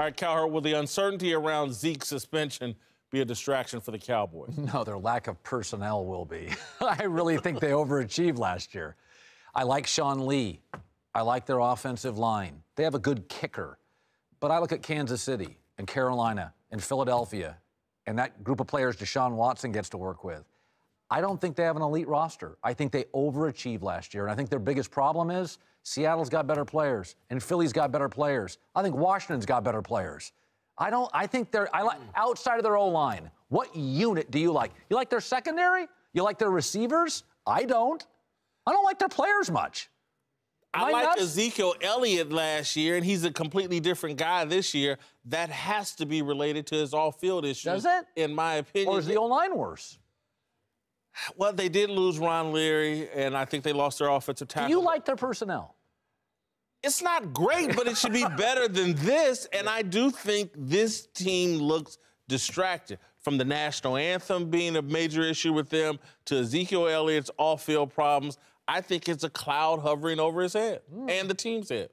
All right, Cowherd, will the uncertainty around Zeke's suspension be a distraction for the Cowboys? No, their lack of personnel will be. I really think they overachieved last year. I like Sean Lee. I like their offensive line. They have a good kicker. But I look at Kansas City and Carolina and Philadelphia and that group of players Deshaun Watson gets to work with. I don't think they have an elite roster. I think they overachieved last year. And I think their biggest problem is Seattle's got better players and Philly's got better players. I think Washington's got better players. I think they're outside of their O-line. What unit do you like? You like their secondary? You like their receivers? I don't like their players much. I liked Ezekiel Elliott last year, and he's a completely different guy this year. That has to be related to his off-field issues. Does it? In my opinion. Or is the O-line worse? Well, they did lose Ron Leary, and I think they lost their offensive tackle. Do you like their personnel? It's not great, but it should be better than this. And I do think this team looks distracted. From the national anthem being a major issue with them to Ezekiel Elliott's off-field problems, I think it's a cloud hovering over his head and the team's head.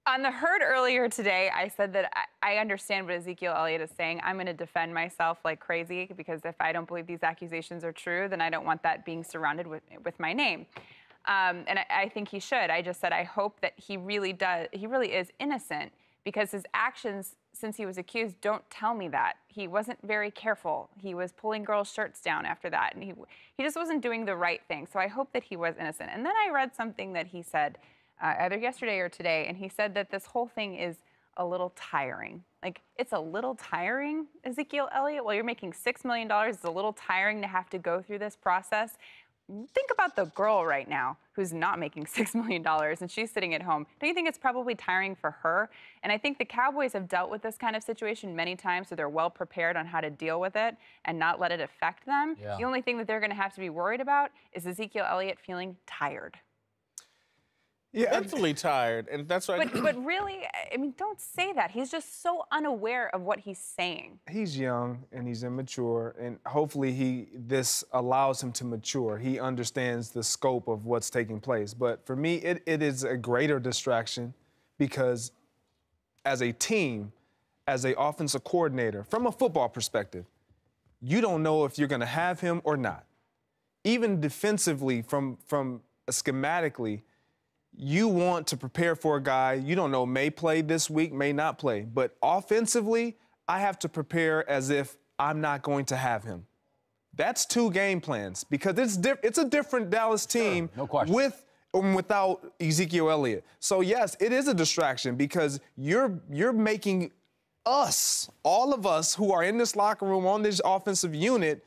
On the Herd earlier today, I said that I understand what Ezekiel Elliott is saying. I'm going to defend myself like crazy because if I don't believe these accusations are true, then I don't want that being surrounded with my name. And I think he should. I just said I hope that he really is innocent because his actions since he was accused don't tell me that. He wasn't very careful. He was pulling girls' shirts down after that, and he just wasn't doing the right thing. So I hope that he was innocent. And then I read something that he said either yesterday or today, and he said that this whole thing is a little tiring. Like, it's a little tiring, Ezekiel Elliott? Well, you're making $6 million. It's a little tiring to have to go through this process. Think about the girl right now who's not making $6 million and she's sitting at home. Don't you think it's probably tiring for her? And I think the Cowboys have dealt with this kind of situation many times, so they're well prepared on how to deal with it and not let it affect them. Yeah. The only thing that they're going to have to be worried about is Ezekiel Elliott feeling tired. Yeah, mentally tired, and that's why. But really, I mean, don't say that. He's just so unaware of what he's saying. He's young and he's immature, and hopefully this allows him to mature. He understands the scope of what's taking place. But for me, it is a greater distraction because as a team, as an offensive coordinator, from a football perspective, you don't know if you're going to have him or not. Even defensively, from schematically, you want to prepare for a guy you don't know may play this week, may not play. But offensively, I have to prepare as if I'm not going to have him. That's two game plans because it's a different Dallas team with or without Ezekiel Elliott. So, yes, it is a distraction because you're making us, all of us who are in this locker room on this offensive unit,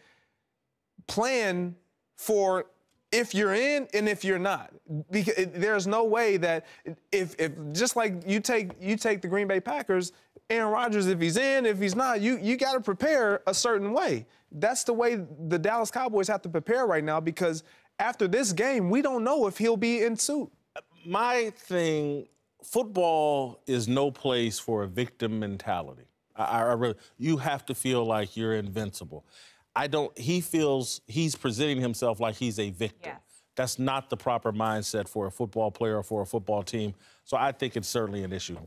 plan for if you're in and if you're not. Because there's no way that if just like you take the Green Bay Packers, Aaron Rodgers, if he's in, if he's not, you got to prepare a certain way. That's the way the Dallas Cowboys have to prepare right now because after this game, we don't know if he'll be in suit. My thing, football is no place for a victim mentality. You have to feel like you're invincible. He feels he's presenting himself like he's a victim. Yes. That's not the proper mindset for a football player or for a football team. So I think it's certainly an issue.